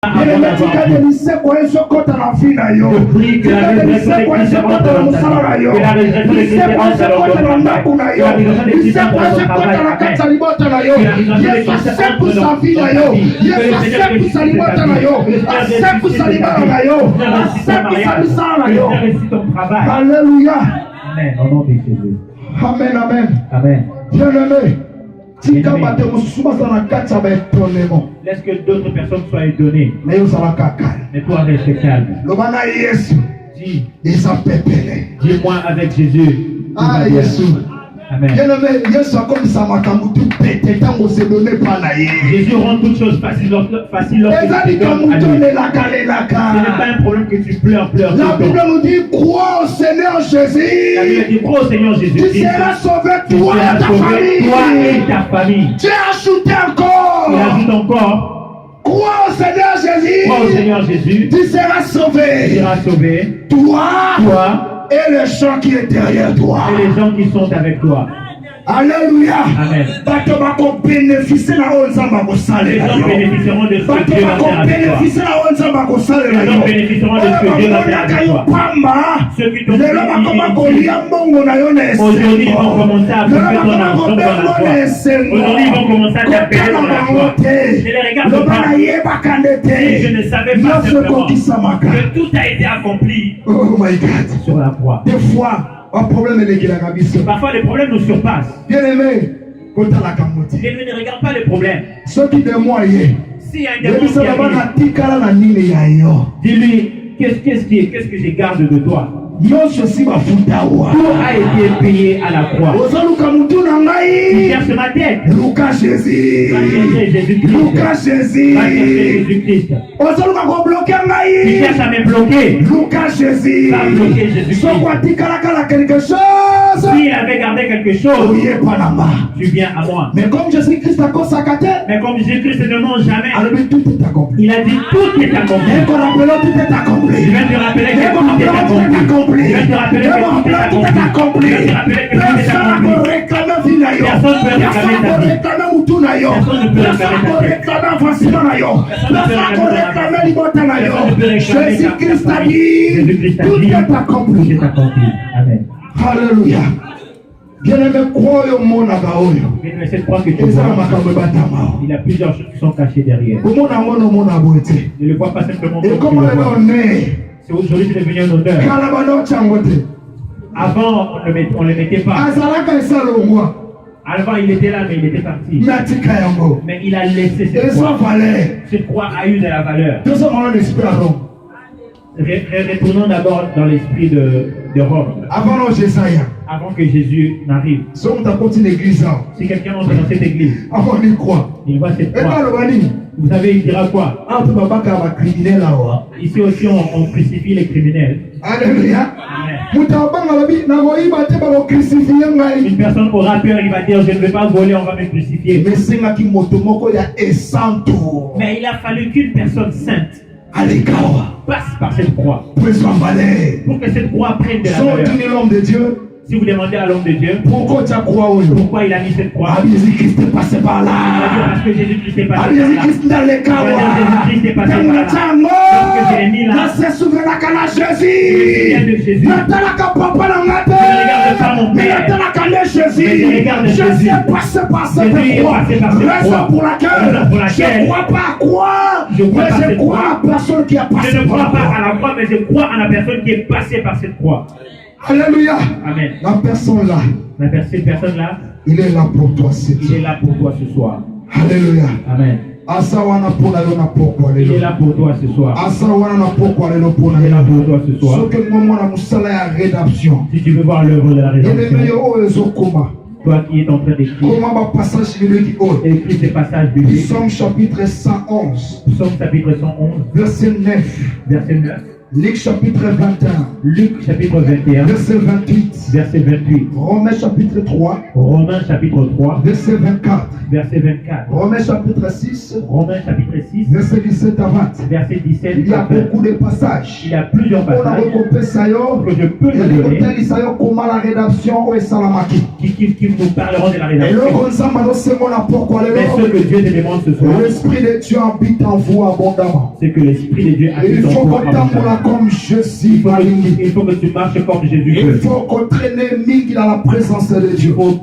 Je prie que la résurrection de l'Église entre dans ta vie. Que la résurrection de l'Église entre dans ta vie. Que la résurrection de l'Église entre dans ton travail. Que la résurrection de l'Église entre dans ton travail. Que le Seigneur réussit ton travail. Alléluia. Amen. Au nom de Jésus. Amen, amen. Amen. Bien-aimé. Laisse que d'autres personnes soient étonnées. Mais toi, reste calme. Dis-moi avec Jésus. Ah, Jésus. Amen. Jésus rend toutes choses faciles lorsqu'il te donne à lui. Ce n'est pas un problème que tu pleures. La Bible nous dit crois au Seigneur Jésus. La Bible dit crois au Seigneur Jésus. Tu seras sauvé, toi et ta famille. Tu as ajouté encore. Il ajoute encore. Crois au Seigneur Jésus. Crois au Seigneur Jésus. Tu seras sauvé. Tu seras sauvé. Toi. Et les gens qui est derrière toi. Et les gens qui sont avec toi. Alléluia. Amen. Les gens bénéficieront de ce que Dieu va faire avec toi. Les gens bénéficieront de ce que Dieu va faire avec toi. Ceux qui t'ont aujourd'hui, ils vont commencer à bouffer ton argent dans la joie. Aujourd'hui, ils vont commencer à t'appeler dans la joie. Ne les regarde pas. Je ne savais pas simplement que tout a été accompli. Oh my God. Sur la croix. Des fois, parfois les problèmes nous surpassent. Bien-aimé, ne regarde pas les problèmes. Ceux qui démoignent, s'il y a un démon qui arrive, dis-lui, qu'est-ce que j'ai garde de toi? Tout a été payé à la croix. Tu cherches ma tête. Lucas Jésus. Jésus-Christ. Jésus-Christ. Tu cherches à me bloquer. Lucas Jésus. Va bloquer Jésus-Christ. S'il avait gardé quelque chose, tu viens à moi. Mais comme Jésus-Christ ne ment jamais, tout est accompli. Il a dit tout est accompli. Tout est accompli. Je vais te rappeler que tout est accompli. Je vais te rappeler que tout est accompli. Je vais te rappeler que tout est accompli. Personne ne peut réclamer ta vie. Personne ne peut réclamer ta vie. Jésus-Christ a dit tout est accompli. Tout est accompli. Amen. Alléluia. Bien-aimé, crois au monde à Gaoyo. Cette croix que tu vois, il y a plusieurs choses qui sont cachées derrière. Ne le vois pas simplement comme tu le vois. C'est aujourd'hui que c'est devenu un honneur. Avant, on ne le mettait pas. Avant, il était là, mais il était parti. Mais il a laissé cette croix. Cette croix a eu de la valeur. Retournons d'abord dans l'esprit de Rome. Avant que Jésus n'arrive. Si quelqu'un entre dans cette église, il voit cette croix. Vous savez, il dira quoi? Ici aussi, on crucifie les criminels. Alléluia. Une personne aura peur, il va dire je ne vais pas voler, on va me crucifier. Mais il a fallu qu'une personne sainte passe par cette croix pour que cette croix prenne de la valeur. Si vous demandez à l'homme de Dieu pourquoi il a mis cette croix, Jésus-Christ est passé par là. Parce que Jésus-Christ est passé par là. Jésus-Christ dans les Jésus-Christ est passé par là. Donc que je l'ai mis là. Je me souviens de Jésus. Je regarde pas mon père. Jésus est passé par cette croix. Raison pour laquelle je ne crois pas à quoi, mais je crois à la personne qui a passé. Je ne crois pas à la croix, mais je crois à la personne qui est passée par cette croix. Alléluia. Amen. La personne là, cette personne là, il est là pour toi. Il est là pour toi ce soir. Alléluia. Amen. Il est là pour toi ce soir. Il est là pour toi ce soir. Si tu veux voir l'œuvre de la rédemption, toi qui es en train d'écrire, écris ces passages bibliques. Psaume chapitre 111. Psaume chapitre 111. Verset 9. Verset 9. Luc chapitre 21. Luc chapitre 21, Verset 28. verset 28. Romains chapitre 3. Romains chapitre 3, Verset 24. verset 24. Romains chapitre 6. Romains chapitre 6, Verset 17 à 20. verset 17 Il y a à 20. beaucoup de passages. Il y a plusieurs On a passages recoupé ça yo. que je peux Et vous les donner hôtels Isaïe comment la rédaction est salamaki. qui nous parleront de la Et le rédemption. ensemble c'est mon apport quoi Mais ce que Dieu te demande ce soir, l'esprit de Dieu habite en vous abondamment. c'est que l'Esprit de Dieu Et il habite en faut toi qu'on tambour abondamment. comme Jésus malingi. Il faut que tu marches comme Jésus Il veut. faut qu'on traîne mingi dans la présence de Il Dieu. faut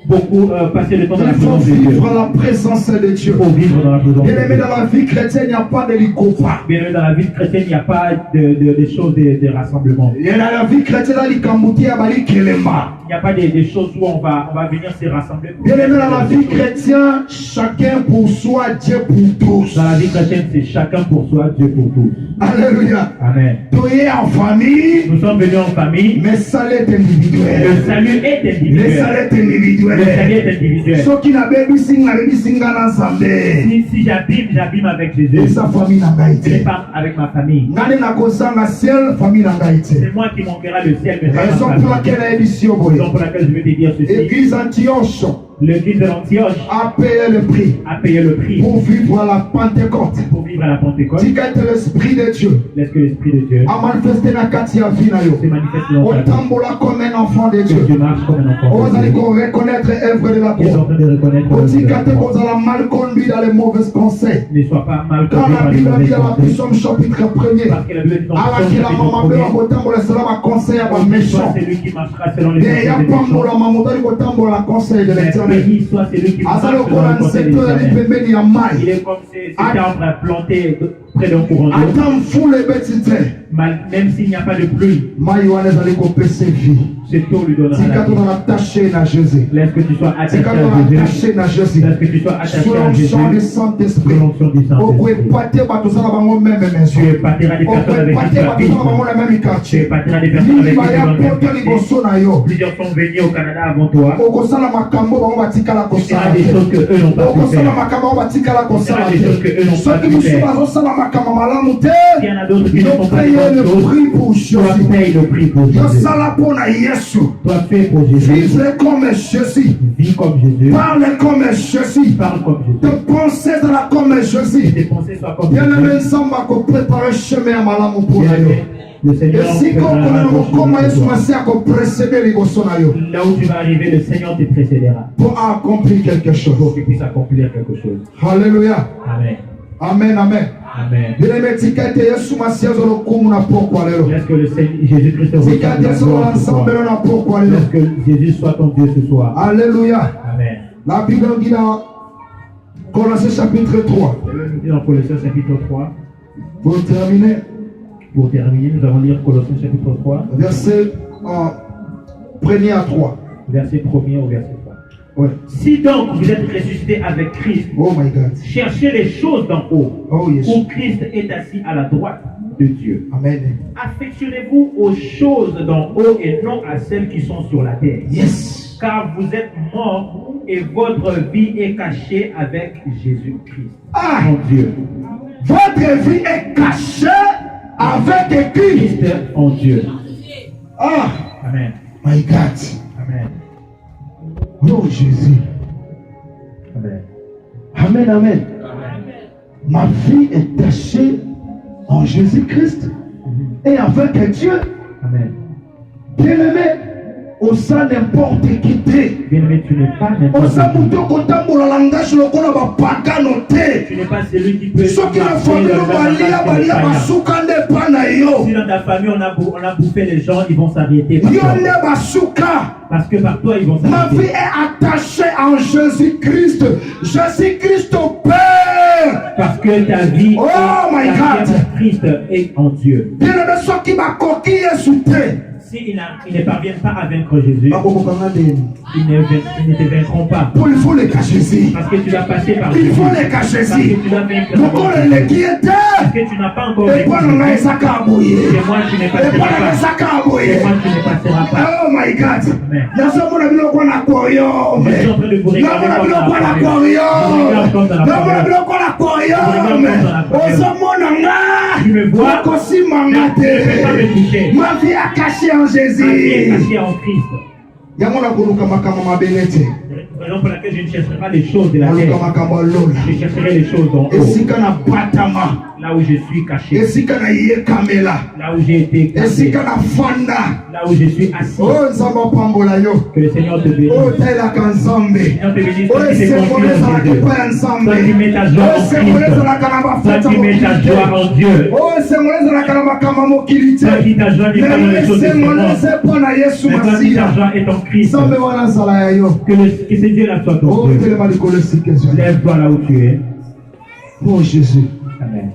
beaucoup passer le temps dans la Il faut présence de Dieu. vivre la présence de Dieu. Il faut vivre dans la présence de Bien aimé, Dieu. dans la vie chrétienne, il n'y a pas de licopa. Bien aimé, dans la vie chrétienne, il n'y a pas de choses, de rassemblements. Et dans la vie chrétienne, il y a bali kelema. Il n'y a pas des choses où on va venir se rassembler. Bien aimé, dans la vie chrétienne, chacun pour soi, Dieu pour tous. Dans la vie chrétienne, c'est chacun pour soi, Dieu pour tous. Alléluia. Amen. Tu es en famille, Nous sommes venus en famille. mais ça est individuel. Le salut est Le individuel. salut est Le salut individuel. est individuel. Ceux qui n'avaient pas singa dans Zambé. Si j'abîme avec Et Jésus, sa famille n'a pas je n'ai été. pas avec ma famille. Nane na kozanga ciel, famille n'a pas été. C'est moi qui manquera le ciel, mais pas Raison ma pour famille. laquelle elle est ici au Raison pour laquelle je veux te dire ceci. Église Antioche L'église de l'Antioche a payé le prix a payé le prix pour vivre à la Pentecôte. pour vivre à la Pentecôte. Si l'esprit de Dieu Laisse que l'Esprit de Dieu a manifesté na kati ya vie na yo. se manifeste dans On ta vie. tambola comme un enfant de Que Dieu. tu marches comme un enfant On de allait Dieu. reconnaître l'œuvre de la Ils sont en croix. train de reconnaître On dit le qu'à Dieu. qu'on a mal conduit dans les mauvais conseils. Ne sois pas mal Quand conduit la par les Bible mauvais dit à la conseils. puissance chapitre 1er, Parce que la Bible dit dans alors Somme qu'il a chapitre maman 1er, au tambola, cela va conseiller à ma soit méchant. celui qui marchera selon les Mais il y a conseils des pas méchants. mon maman au tambola conseil de Mais l'éternel. béni soit celui qui marche Azalo selon kola les conseils des nseto ya éternels. lipembeni ya Il mai. est comme si c'était en train de planter près d'un courant d'eau. Ata mfula ebetite. Même s'il n'y a pas de pluie, Mai wana ezali kopesa vie. cette eau lui donnera Tika la vie. tona attaché na Jésus. Laisse que tu sois attaché Tika à tona Jésus. attaché na Jésus. Laisse que tu sois attaché Sous à Jésus. l'onction du Saint-Esprit. Sous l'onction du Saint-Esprit. Okwepate bato zala bango même maison. Tu épargneras des personnes avec qui tu Okwepate bato habites. zala bango na même Tu quartier. épargneras des personnes avec qui tu Baya vas poto faire. liboso na yo. Plusieurs sont venus au Canada avant toi. Okosala makambo bango batikala Tu kosala. feras des choses que eux n'ont pas pu Okosala faire. makambo bango batikala kosala. des choses que eux n'ont pas Soki pu mosusu faire. bazosala makambo malamu te. Il y en a d'autres qui ne Yo font pas paye de bonnes le choses. prix pour Toi, Jésus. paye le prix pour Yo Jésus. sala pona Yesu. Toi, fais pour Jésus. Vivre comme Jésus. Vis comme Jésus. Parle comme Jésus. Parle comme Te Jésus. pensées de la comme Que Jésus. tes pensées soient comme Bien aimé, Jésus. ensemble, on va préparer chemin à malamu pour Bien yo. aimé, le Seigneur Et si préparera on ton comme chemin Yesu pour toi. Massia a précédé les gosses na yo. Là où tu vas arriver, le Seigneur te précédera Pour accomplir quelque pour chose. qu'il puisse accomplir quelque chose. Alléluia. Amen. Amen, amen. Amen. Bien aimé, tikate Yesu Massia zolo kumu na pokwa lelo. Laisse que le Seigneur Jésus-Christ reçoive Tikate la Yesu gloire ce soir. ensemble na pokwa lelo. Laisse que Jésus soit ton Dieu ce soir. Alléluia. Amen. La Bible dit dans Colossiens chapitre 3. Et là, nous dit dans Colossiens chapitre 3. Pour terminer, Pour terminer, nous allons lire Colossiens chapitre 3, verset 1er à 3. verset 1er au verset 3. Ouais. Si donc vous êtes ressuscités avec Christ, Oh my God. cherchez les choses d'en haut, Oh yes. où Christ est assis à la droite de Dieu. Amen. Affectionnez-vous aux choses d'en haut et non à celles qui sont sur la terre. Yes. Car vous êtes morts et votre vie est cachée avec Jésus-Christ. Ah, Mon Dieu. votre vie est cachée avec Christ. Christ en Dieu. Ah, Amen. my God. Amen. Oh Jésus. Amen. Amen, amen. Ma vie est cachée en Jésus-Christ et avec Dieu. Amen. Bien-aimé, au sein n'importe qui t'es. Bien-aimé, tu n'es pas Au n'importe sein qui. de ton langage, le qu'on a pas noté. Tu n'es pas celui qui peut. Soki na famille balia basuka nde pana yo. Si dans ta famille on a bouffé les gens, ils vont s'arrêter. Yo nde basuka. Parce que par toi ils vont Ma vie s'arrêter. est attachée en Jésus-Christ. Jésus-Christ au Père. Parce que ta vie Oh my God. Christ est en Dieu. Bien aimé, ceux qui m'a coquille souté. S'ils ne parviennent pas à vaincre Jésus, ils ne te vaincront pas. Il faut les cacher ici. Parce que tu vas passer par Il Jésus. faut les cacher Parce que ici. tu vas vaincre. Pourquoi les qui Parce étaient? que tu n'as pas encore Et vaincu. pas dans les sacs à bouillir. Et moi tu ne Et passeras pas dans les pas. sacs à Et bouillir. moi tu ne passeras pas. Oh my God. Amen. Il y a ce monde qui a un aquarium. Je suis en train de vous Il y a regarder un comme dans aquarium. l'aquarium. Je regarde comme dans Il y a un l'aquarium. aquarium. Oh, ce monde là. Tu me vois, ne peux pas me toucher. Ma vie est cachée en Ma vie est Jésus. cachée en Christ. Raison pour laquelle je ne chercherai pas les choses de la terre. Je chercherai les choses en haut. Là où je suis caché. Là où j'ai été caché. Là où je suis assis. Que le Seigneur te bénisse. Seigneur te bénisse. Toi qui mets ta joie en Christ. Toi qui mets ta joie en Dieu. Toi qui ta joie n'est pas dans les choses de ce monde. Mais toi qui ta joie est en Christ. Que ce Dieu-là soit ton Dieu. Lève-toi là où tu es. Oh Jésus. Amen.